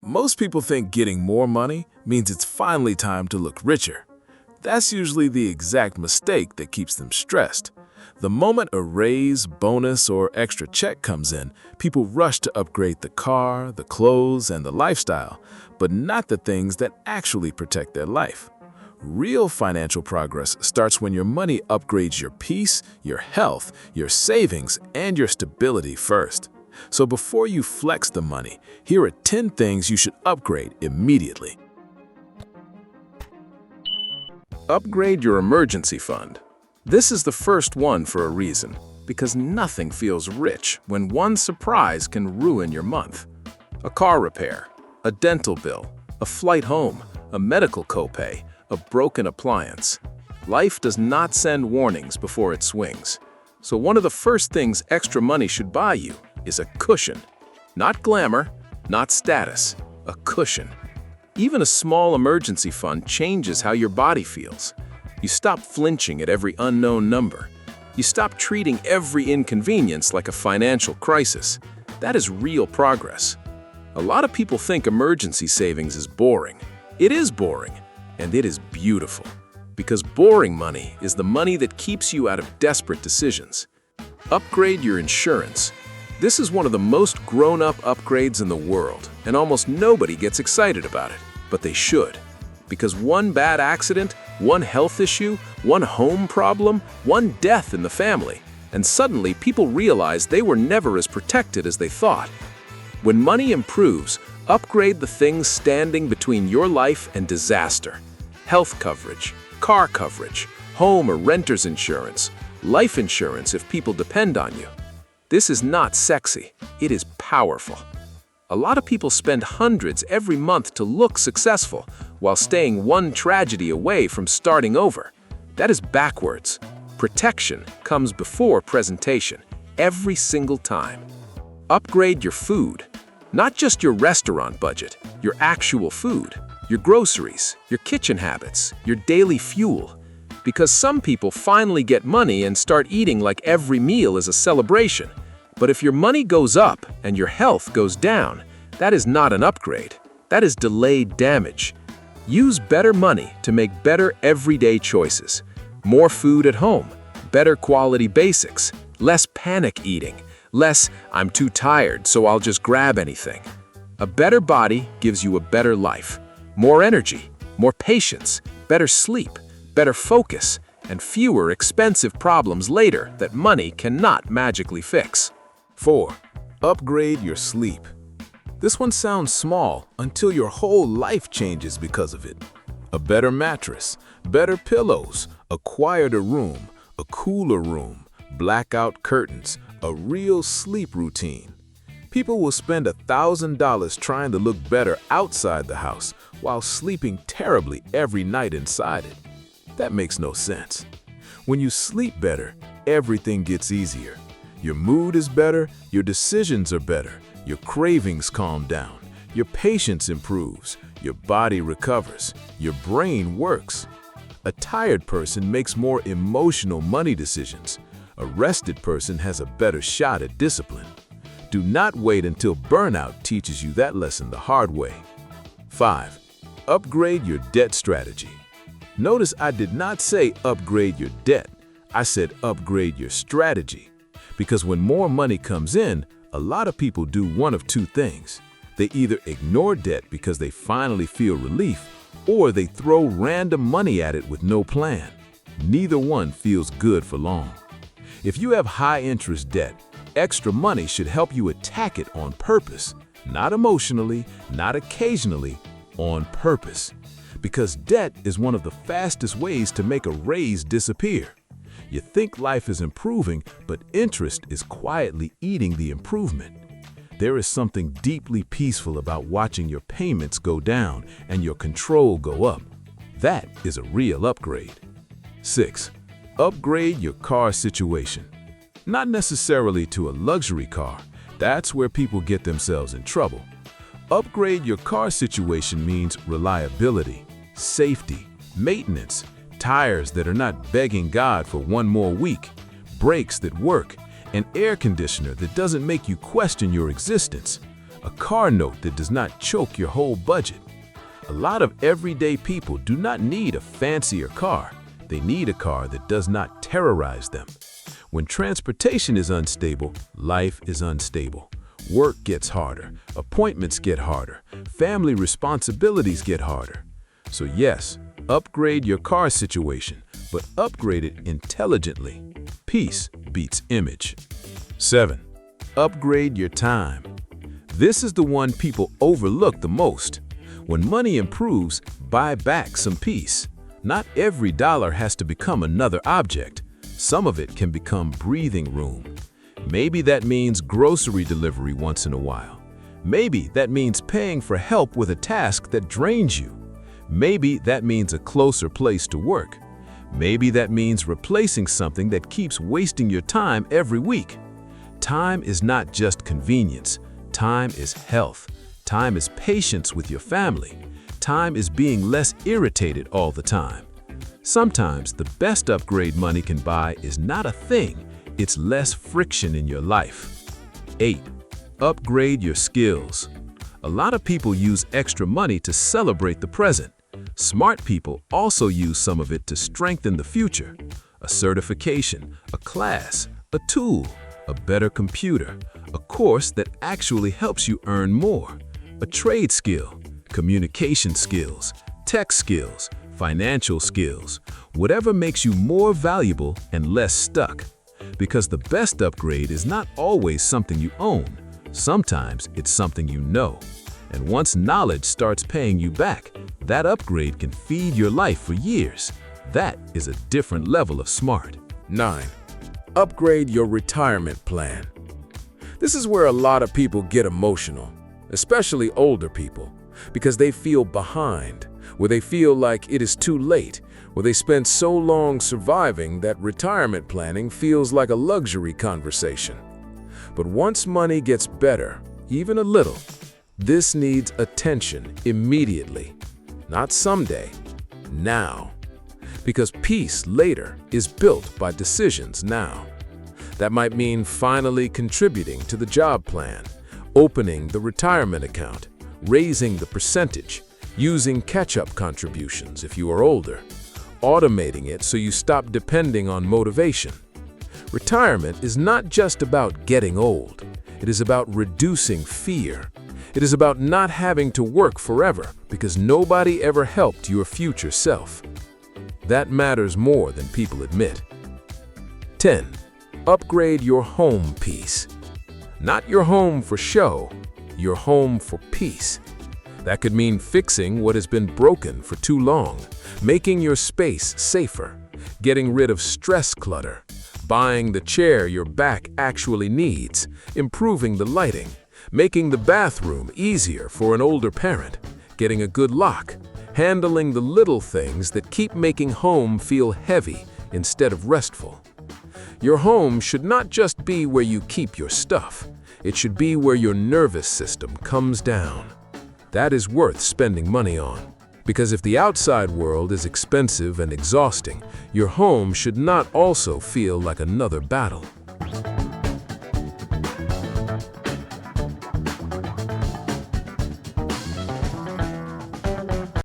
Most people think getting more money means it's finally time to look richer. That's usually the exact mistake that keeps them stressed. The moment a raise, bonus, or extra check comes in, people rush to upgrade the car, the clothes, and the lifestyle, but not the things that actually protect their life. Real financial progress starts when your money upgrades your peace, your health, your savings, and your stability first. So before you flex the money, here are 10 things you should upgrade immediately. Upgrade your emergency fund. This is the first one for a reason, because nothing feels rich when one surprise can ruin your month. A car repair, a dental bill, a flight home, a medical copay, a broken appliance. Life does not send warnings before it swings. So one of the first things extra money should buy you is a cushion. Not glamour, not status, a cushion. Even a small emergency fund changes how your body feels. You stop flinching at every unknown number. You stop treating every inconvenience like a financial crisis. That is real progress. A lot of people think emergency savings is boring. It is boring, and it is beautiful. Because boring money is the money that keeps you out of desperate decisions. Upgrade your insurance. This is one of the most grown-up upgrades in the world, and almost nobody gets excited about it, but they should. Because one bad accident, one health issue, one home problem, one death in the family, and suddenly people realize they were never as protected as they thought. When money improves, upgrade the things standing between your life and disaster. Health coverage, car coverage, home or renter's insurance, life insurance if people depend on you. This is not sexy, it is powerful. A lot of people spend hundreds every month to look successful, while staying one tragedy away from starting over. That is backwards. Protection comes before presentation, every single time. Upgrade your food. Not just your restaurant budget, your actual food, your groceries, your kitchen habits, your daily fuel. Because some people finally get money and start eating like every meal is a celebration. But if your money goes up and your health goes down, that is not an upgrade. That is delayed damage. Use better money to make better everyday choices. More food at home, better quality basics, less panic eating, less "I'm too tired, so I'll just grab anything." A better body gives you a better life, more energy, more patience, better sleep, better focus, and fewer expensive problems later that money cannot magically fix. 4. Upgrade your sleep. This one sounds small until your whole life changes because of it. A better mattress, better pillows, a quieter room, a cooler room, blackout curtains, a real sleep routine. People will spend $1,000 trying to look better outside the house while sleeping terribly every night inside it. That makes no sense. When you sleep better, everything gets easier. Your mood is better, your decisions are better, your cravings calm down, your patience improves, your body recovers, your brain works. A tired person makes more emotional money decisions. A rested person has a better shot at discipline. Do not wait until burnout teaches you that lesson the hard way. 5. Upgrade your debt strategy. Notice I did not say upgrade your debt. I said upgrade your strategy. Because when more money comes in, a lot of people do one of two things. They either ignore debt because they finally feel relief, or they throw random money at it with no plan. Neither one feels good for long. If you have high-interest debt, extra money should help you attack it on purpose, not emotionally, not occasionally, on purpose. Because debt is one of the fastest ways to make a raise disappear. You think life is improving, but interest is quietly eating the improvement. There is something deeply peaceful about watching your payments go down and your control go up. That is a real upgrade. 6. Upgrade your car situation. Not necessarily to a luxury car. That's where people get themselves in trouble. Upgrade your car situation means reliability, safety, maintenance, tires that are not begging God for one more week, brakes that work, an air conditioner that doesn't make you question your existence, A car note that does not choke your whole budget. A lot of everyday people do not need a fancier car. They need a car that does not terrorize them. When transportation is unstable, life is unstable. Work gets harder, appointments get harder, family responsibilities get harder. So yes, upgrade your car situation, but upgrade it intelligently. Peace beats image. 7. Upgrade your time. This is the one people overlook the most. When money improves, buy back some peace. Not every dollar has to become another object. Some of it can become breathing room. Maybe that means grocery delivery once in a while. Maybe that means paying for help with a task that drains you. Maybe that means a closer place to work. Maybe that means replacing something that keeps wasting your time every week. Time is not just convenience. Time is health. Time is patience with your family. Time is being less irritated all the time. Sometimes the best upgrade money can buy is not a thing. It's less friction in your life. 8. Upgrade your skills. A lot of people use extra money to celebrate the present. Smart people also use some of it to strengthen the future. A certification, a class, a tool, a better computer, a course that actually helps you earn more, a trade skill, communication skills, tech skills, financial skills, whatever makes you more valuable and less stuck. Because the best upgrade is not always something you own. Sometimes it's something you know. And once knowledge starts paying you back, that upgrade can feed your life for years. That is a different level of smart. 9. Upgrade your retirement plan. This is where a lot of people get emotional, especially older people, because they feel behind, where they feel like it is too late, where they spent so long surviving that retirement planning feels like a luxury conversation. But once money gets better, even a little, this needs attention immediately, not someday, now. Because peace later is built by decisions now. That might mean finally contributing to the job plan, opening the retirement account, raising the percentage, using catch-up contributions if you are older, automating it so you stop depending on motivation. Retirement is not just about getting old. It is about reducing fear. It is about not having to work forever because nobody ever helped your future self. That matters more than people admit. 10. Upgrade your home peace. Not your home for show, your home for peace. That could mean fixing what has been broken for too long, making your space safer, getting rid of stress clutter, buying the chair your back actually needs, improving the lighting, making the bathroom easier for an older parent, getting a good lock, handling the little things that keep making home feel heavy instead of restful. Your home should not just be where you keep your stuff. It should be where your nervous system comes down. That is worth spending money on. Because if the outside world is expensive and exhausting, your home should not also feel like another battle.